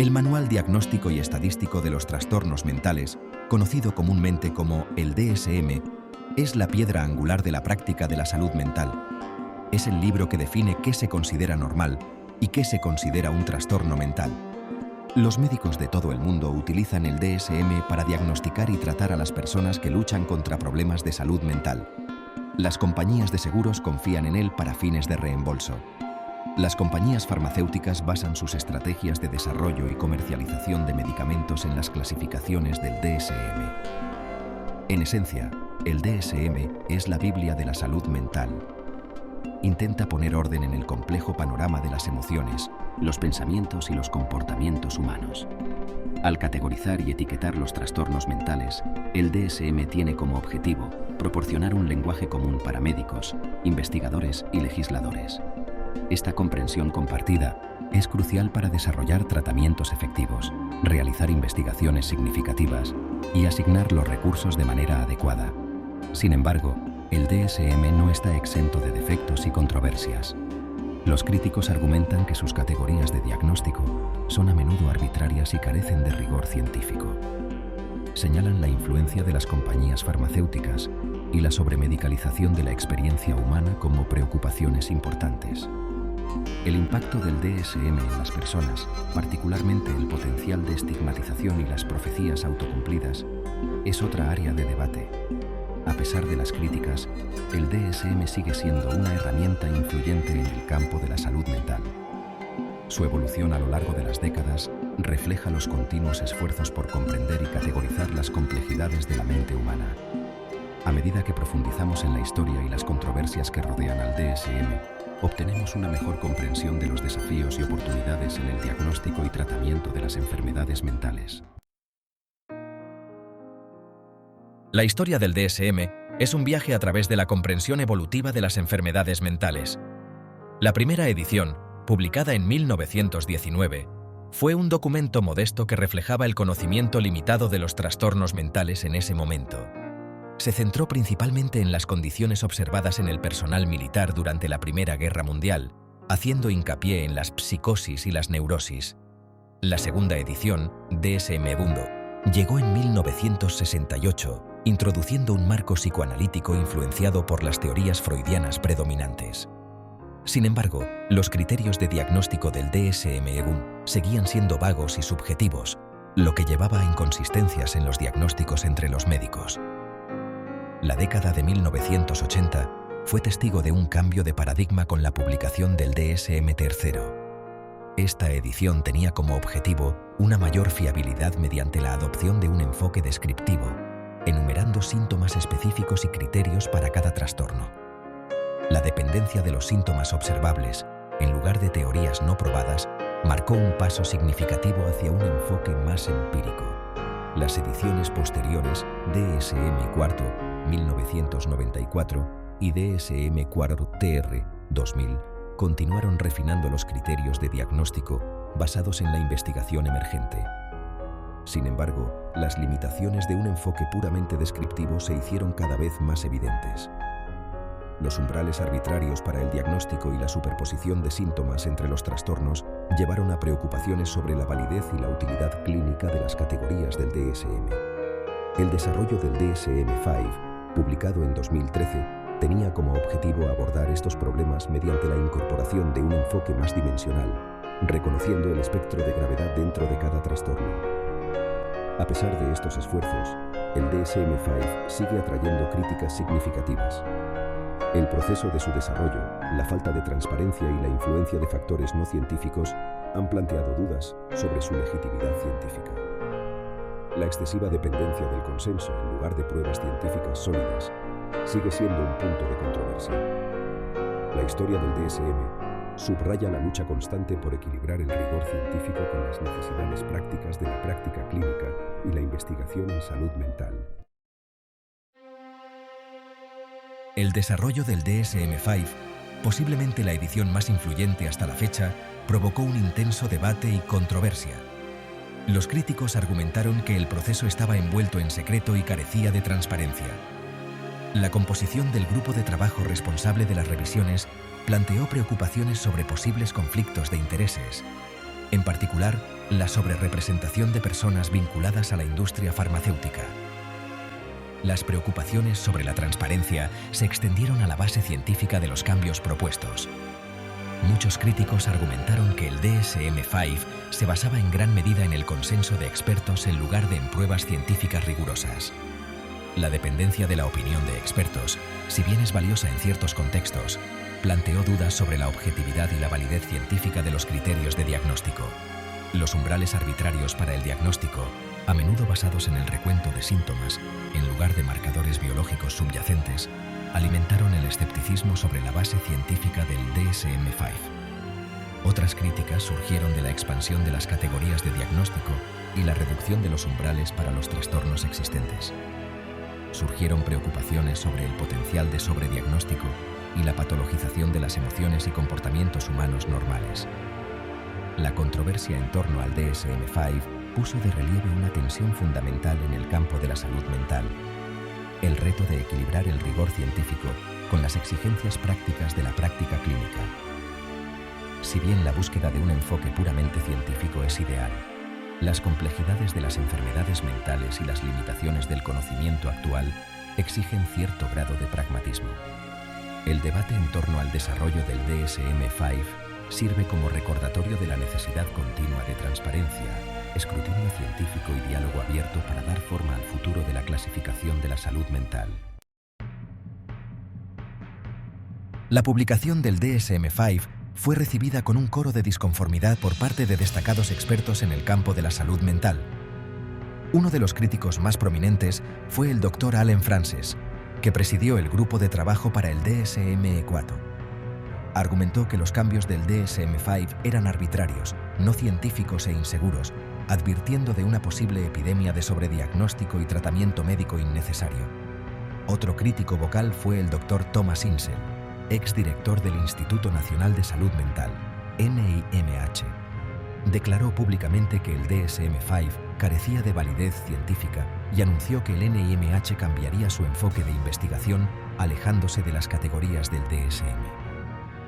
El Manual Diagnóstico y Estadístico de los Trastornos Mentales, conocido comúnmente como el DSM, es la piedra angular de la práctica de la salud mental. Es el libro que define qué se considera normal y qué se considera un trastorno mental. Los médicos de todo el mundo utilizan el DSM para diagnosticar y tratar a las personas que luchan contra problemas de salud mental. Las compañías de seguros confían en él para fines de reembolso. Las compañías farmacéuticas basan sus estrategias de desarrollo y comercialización de medicamentos en las clasificaciones del DSM. En esencia, el DSM es la Biblia de la salud mental. Intenta poner orden en el complejo panorama de las emociones, los pensamientos y los comportamientos humanos. Al categorizar y etiquetar los trastornos mentales, el DSM tiene como objetivo proporcionar un lenguaje común para médicos, investigadores y legisladores. Esta comprensión compartida es crucial para desarrollar tratamientos efectivos, realizar investigaciones significativas y asignar los recursos de manera adecuada. Sin embargo, el DSM no está exento de defectos y controversias. Los críticos argumentan que sus categorías de diagnóstico son a menudo arbitrarias y carecen de rigor científico. Señalan la influencia de las compañías farmacéuticas y la sobremedicalización de la experiencia humana como preocupaciones importantes. El impacto del DSM en las personas, particularmente el potencial de estigmatización y las profecías autocumplidas, es otra área de debate. A pesar de las críticas, el DSM sigue siendo una herramienta influyente en el campo de la salud mental. Su evolución a lo largo de las décadas refleja los continuos esfuerzos por comprender y categorizar las complejidades de la mente humana. A medida que profundizamos en la historia y las controversias que rodean al DSM, obtenemos una mejor comprensión de los desafíos y oportunidades en el diagnóstico y tratamiento de las enfermedades mentales. La historia del DSM es un viaje a través de la comprensión evolutiva de las enfermedades mentales. La primera edición, publicada en 1919, fue un documento modesto que reflejaba el conocimiento limitado de los trastornos mentales en ese momento. Se centró principalmente en las condiciones observadas en el personal militar durante la Primera Guerra Mundial, haciendo hincapié en las psicosis y las neurosis. La segunda edición, DSM Mundo, llegó en 1968, introduciendo un marco psicoanalítico influenciado por las teorías freudianas predominantes. Sin embargo, los criterios de diagnóstico del DSM-EBUM seguían siendo vagos y subjetivos, lo que llevaba a inconsistencias en los diagnósticos entre los médicos. La década de 1980 fue testigo de un cambio de paradigma con la publicación del DSM-III. Esta edición tenía como objetivo una mayor fiabilidad mediante la adopción de un enfoque descriptivo, enumerando síntomas específicos y criterios para cada trastorno. La dependencia de los síntomas observables, en lugar de teorías no probadas, marcó un paso significativo hacia un enfoque más empírico. Las ediciones posteriores, DSM-IV, 1994, y DSM-IV-TR, 2000, continuaron refinando los criterios de diagnóstico basados en la investigación emergente. Sin embargo, las limitaciones de un enfoque puramente descriptivo se hicieron cada vez más evidentes. Los umbrales arbitrarios para el diagnóstico y la superposición de síntomas entre los trastornos llevaron a preocupaciones sobre la validez y la utilidad clínica de las categorías del DSM. El desarrollo del DSM-5, publicado en 2013, tenía como objetivo abordar estos problemas mediante la incorporación de un enfoque más dimensional, reconociendo el espectro de gravedad dentro de cada trastorno. A pesar de estos esfuerzos, el DSM-5 sigue atrayendo críticas significativas. El proceso de su desarrollo, la falta de transparencia y la influencia de factores no científicos han planteado dudas sobre su legitimidad científica. La excesiva dependencia del consenso en lugar de pruebas científicas sólidas sigue siendo un punto de controversia. La historia del DSM subraya la lucha constante por equilibrar el rigor científico con las necesidades prácticas de la práctica clínica y la investigación en salud mental. El desarrollo del DSM-5, posiblemente la edición más influyente hasta la fecha, provocó un intenso debate y controversia. Los críticos argumentaron que el proceso estaba envuelto en secreto y carecía de transparencia. La composición del grupo de trabajo responsable de las revisiones planteó preocupaciones sobre posibles conflictos de intereses. En particular, la sobrerepresentación de personas vinculadas a la industria farmacéutica. Las preocupaciones sobre la transparencia se extendieron a la base científica de los cambios propuestos. Muchos críticos argumentaron que el DSM-5 se basaba en gran medida en el consenso de expertos en lugar de en pruebas científicas rigurosas. La dependencia de la opinión de expertos, si bien es valiosa en ciertos contextos, planteó dudas sobre la objetividad y la validez científica de los criterios de diagnóstico. Los umbrales arbitrarios para el diagnóstico, a menudo basados en el recuento de síntomas, en lugar de marcadores biológicos subyacentes, alimentaron el escepticismo sobre la base científica del DSM-5. Otras críticas surgieron de la expansión de las categorías de diagnóstico y la reducción de los umbrales para los trastornos existentes. Surgieron preocupaciones sobre el potencial de sobrediagnóstico y la patologización de las emociones y comportamientos humanos normales. La controversia en torno al DSM-5 puso de relieve una tensión fundamental en el campo de la salud mental: el reto de equilibrar el rigor científico con las exigencias prácticas de la práctica clínica. Si bien la búsqueda de un enfoque puramente científico es ideal, las complejidades de las enfermedades mentales y las limitaciones del conocimiento actual exigen cierto grado de pragmatismo. El debate en torno al desarrollo del DSM-5 sirve como recordatorio de la necesidad continua de transparencia, escrutinio científico y diálogo abierto para dar forma al futuro de la clasificación de la salud mental. La publicación del DSM-5 fue recibida con un coro de disconformidad por parte de destacados expertos en el campo de la salud mental. Uno de los críticos más prominentes fue el Dr. Allen Frances, que presidió el grupo de trabajo para el DSM-4. Argumentó que los cambios del DSM-5 eran arbitrarios, no científicos e inseguros, advirtiendo de una posible epidemia de sobrediagnóstico y tratamiento médico innecesario. Otro crítico vocal fue el Dr. Thomas Insel, exdirector del Instituto Nacional de Salud Mental, NIMH. Declaró públicamente que el DSM-5 carecía de validez científica y anunció que el NIMH cambiaría su enfoque de investigación, alejándose de las categorías del DSM.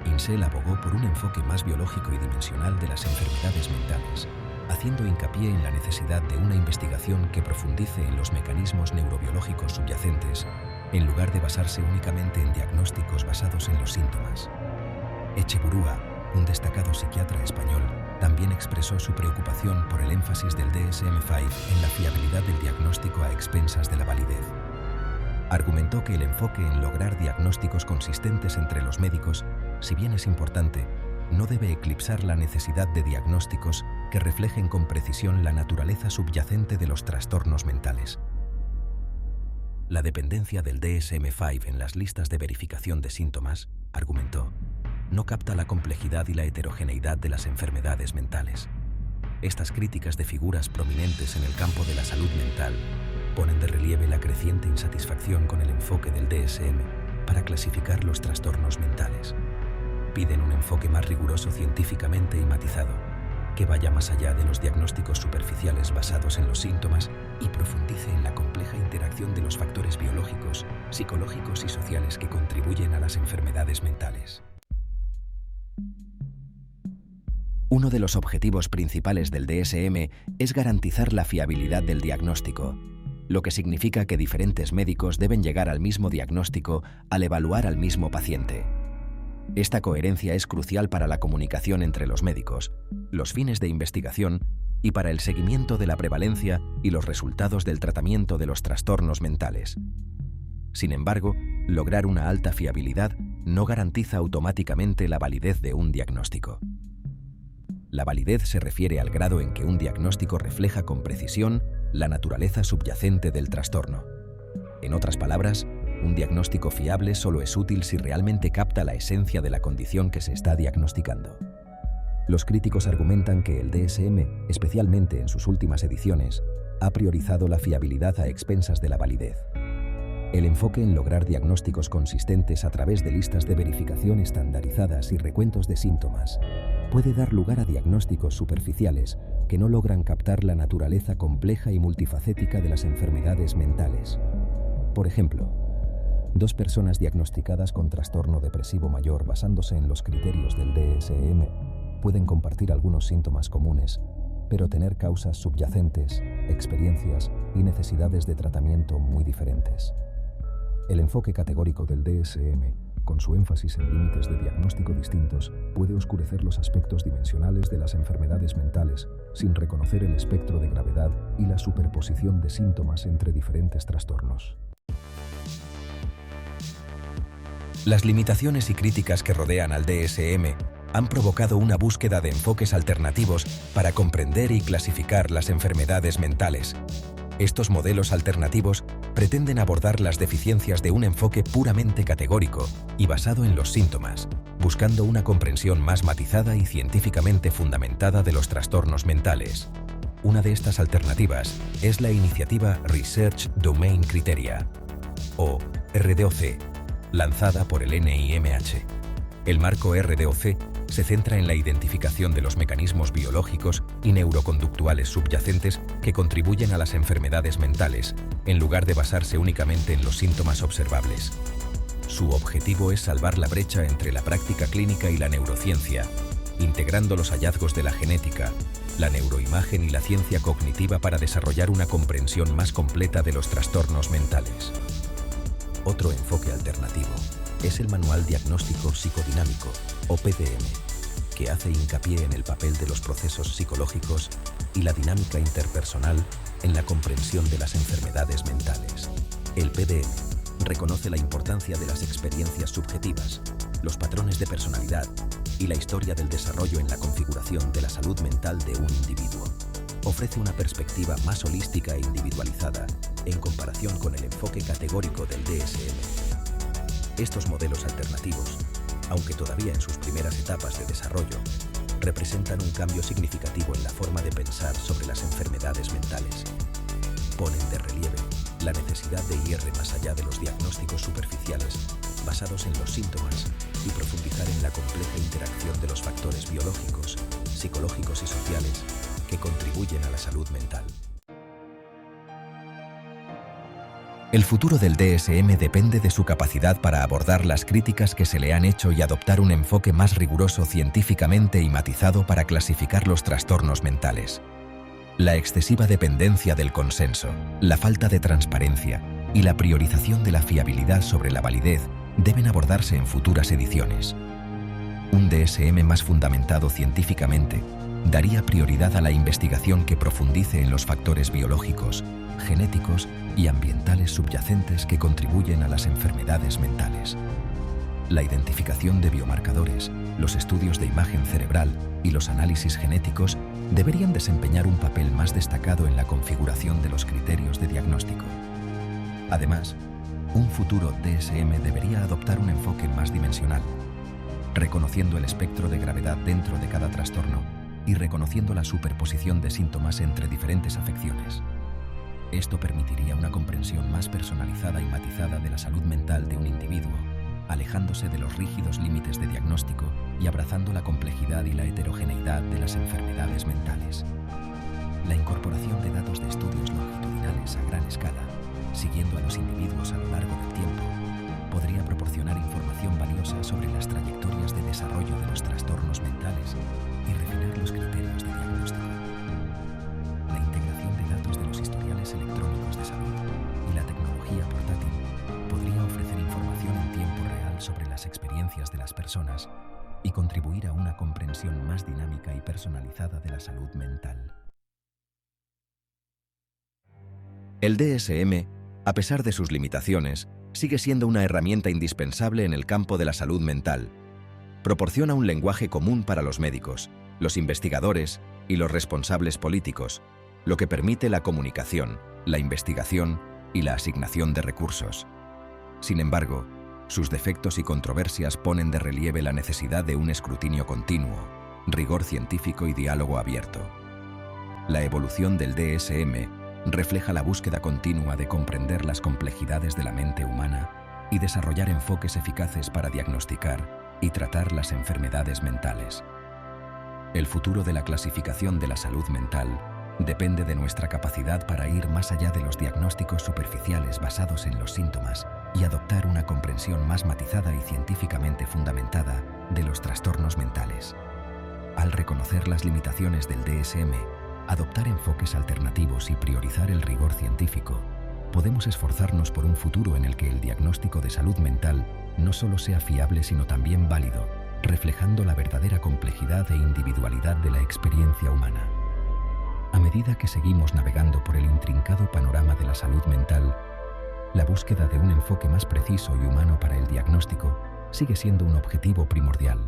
Insel abogó por un enfoque más biológico y dimensional de las enfermedades mentales, haciendo hincapié en la necesidad de una investigación que profundice en los mecanismos neurobiológicos subyacentes, en lugar de basarse únicamente en diagnósticos basados en los síntomas. Echeburúa, un destacado psiquiatra español, también expresó su preocupación por el énfasis del DSM-5 en la fiabilidad del diagnóstico a expensas de la validez. Argumentó que el enfoque en lograr diagnósticos consistentes entre los médicos, si bien es importante, no debe eclipsar la necesidad de diagnósticos que reflejen con precisión la naturaleza subyacente de los trastornos mentales. La dependencia del DSM-5 en las listas de verificación de síntomas, argumentó, no capta la complejidad y la heterogeneidad de las enfermedades mentales. Estas críticas de figuras prominentes en el campo de la salud mental ponen de relieve la creciente insatisfacción con el enfoque del DSM para clasificar los trastornos mentales. Piden un enfoque más riguroso científicamente y matizado, que vaya más allá de los diagnósticos superficiales basados en los síntomas y profundice en la compleja interacción de los factores biológicos, psicológicos y sociales que contribuyen a las enfermedades mentales. Uno de los objetivos principales del DSM es garantizar la fiabilidad del diagnóstico, lo que significa que diferentes médicos deben llegar al mismo diagnóstico al evaluar al mismo paciente. Esta coherencia es crucial para la comunicación entre los médicos, los fines de investigación y para el seguimiento de la prevalencia y los resultados del tratamiento de los trastornos mentales. Sin embargo, lograr una alta fiabilidad no garantiza automáticamente la validez de un diagnóstico. La validez se refiere al grado en que un diagnóstico refleja con precisión la naturaleza subyacente del trastorno. En otras palabras, un diagnóstico fiable solo es útil si realmente capta la esencia de la condición que se está diagnosticando. Los críticos argumentan que el DSM, especialmente en sus últimas ediciones, ha priorizado la fiabilidad a expensas de la validez. El enfoque en lograr diagnósticos consistentes a través de listas de verificación estandarizadas y recuentos de síntomas puede dar lugar a diagnósticos superficiales que no logran captar la naturaleza compleja y multifacética de las enfermedades mentales. Por ejemplo, dos personas diagnosticadas con trastorno depresivo mayor basándose en los criterios del DSM pueden compartir algunos síntomas comunes, pero tener causas subyacentes, experiencias y necesidades de tratamiento muy diferentes. El enfoque categórico del DSM, con su énfasis en límites de diagnóstico distintos, puede oscurecer los aspectos dimensionales de las enfermedades mentales sin reconocer el espectro de gravedad y la superposición de síntomas entre diferentes trastornos. Las limitaciones y críticas que rodean al DSM han provocado una búsqueda de enfoques alternativos para comprender y clasificar las enfermedades mentales. Estos modelos alternativos pretenden abordar las deficiencias de un enfoque puramente categórico y basado en los síntomas, buscando una comprensión más matizada y científicamente fundamentada de los trastornos mentales. Una de estas alternativas es la iniciativa Research Domain Criteria, o RDoC, lanzada por el NIMH. El marco RDoC se centra en la identificación de los mecanismos biológicos y neuroconductuales subyacentes que contribuyen a las enfermedades mentales, en lugar de basarse únicamente en los síntomas observables. Su objetivo es salvar la brecha entre la práctica clínica y la neurociencia, integrando los hallazgos de la genética, la neuroimagen y la ciencia cognitiva para desarrollar una comprensión más completa de los trastornos mentales. Otro enfoque alternativo es el Manual Diagnóstico Psicodinámico, o PDM, que hace hincapié en el papel de los procesos psicológicos y la dinámica interpersonal en la comprensión de las enfermedades mentales. El PDM reconoce la importancia de las experiencias subjetivas, los patrones de personalidad y la historia del desarrollo en la configuración de la salud mental de un individuo. Ofrece una perspectiva más holística e individualizada en comparación con el enfoque categórico del DSM. Estos modelos alternativos, aunque todavía en sus primeras etapas de desarrollo, representan un cambio significativo en la forma de pensar sobre las enfermedades mentales. Ponen de relieve la necesidad de ir más allá de los diagnósticos superficiales, basados en los síntomas, y profundizar en la compleja interacción de los factores biológicos, psicológicos y sociales que contribuyen a la salud mental. El futuro del DSM depende de su capacidad para abordar las críticas que se le han hecho y adoptar un enfoque más riguroso científicamente y matizado para clasificar los trastornos mentales. La excesiva dependencia del consenso, la falta de transparencia y la priorización de la fiabilidad sobre la validez deben abordarse en futuras ediciones. Un DSM más fundamentado científicamente daría prioridad a la investigación que profundice en los factores biológicos, genéticos y ambientales subyacentes que contribuyen a las enfermedades mentales. La identificación de biomarcadores, los estudios de imagen cerebral y los análisis genéticos deberían desempeñar un papel más destacado en la configuración de los criterios de diagnóstico. Además, un futuro DSM debería adoptar un enfoque más dimensional, reconociendo el espectro de gravedad dentro de cada trastorno y reconociendo la superposición de síntomas entre diferentes afecciones. Esto permitiría una comprensión más personalizada y matizada de la salud mental de un individuo, alejándose de los rígidos límites de diagnóstico y abrazando la complejidad y la heterogeneidad de las enfermedades mentales. La incorporación de datos de estudios longitudinales a gran escala, siguiendo a los individuos a lo largo del tiempo, podría proporcionar información valiosa sobre las trayectorias de desarrollo de los trastornos mentales y refinar los criterios de diagnóstico. La integración de datos de los historiales electrónicos de salud y la tecnología portátil podría ofrecer información en tiempo real sobre las experiencias de las personas y contribuir a una comprensión más dinámica y personalizada de la salud mental. El DSM, a pesar de sus limitaciones, sigue siendo una herramienta indispensable en el campo de la salud mental. Proporciona un lenguaje común para los médicos, los investigadores y los responsables políticos, lo que permite la comunicación, la investigación y la asignación de recursos. Sin embargo, sus defectos y controversias ponen de relieve la necesidad de un escrutinio continuo, rigor científico y diálogo abierto. La evolución del DSM refleja la búsqueda continua de comprender las complejidades de la mente humana y desarrollar enfoques eficaces para diagnosticar y tratar las enfermedades mentales. El futuro de la clasificación de la salud mental depende de nuestra capacidad para ir más allá de los diagnósticos superficiales basados en los síntomas y adoptar una comprensión más matizada y científicamente fundamentada de los trastornos mentales. Al reconocer las limitaciones del DSM, adoptar enfoques alternativos y priorizar el rigor científico, podemos esforzarnos por un futuro en el que el diagnóstico de salud mental no solo sea fiable sino también válido, reflejando la verdadera complejidad e individualidad de la experiencia humana. A medida que seguimos navegando por el intrincado panorama de la salud mental, la búsqueda de un enfoque más preciso y humano para el diagnóstico sigue siendo un objetivo primordial.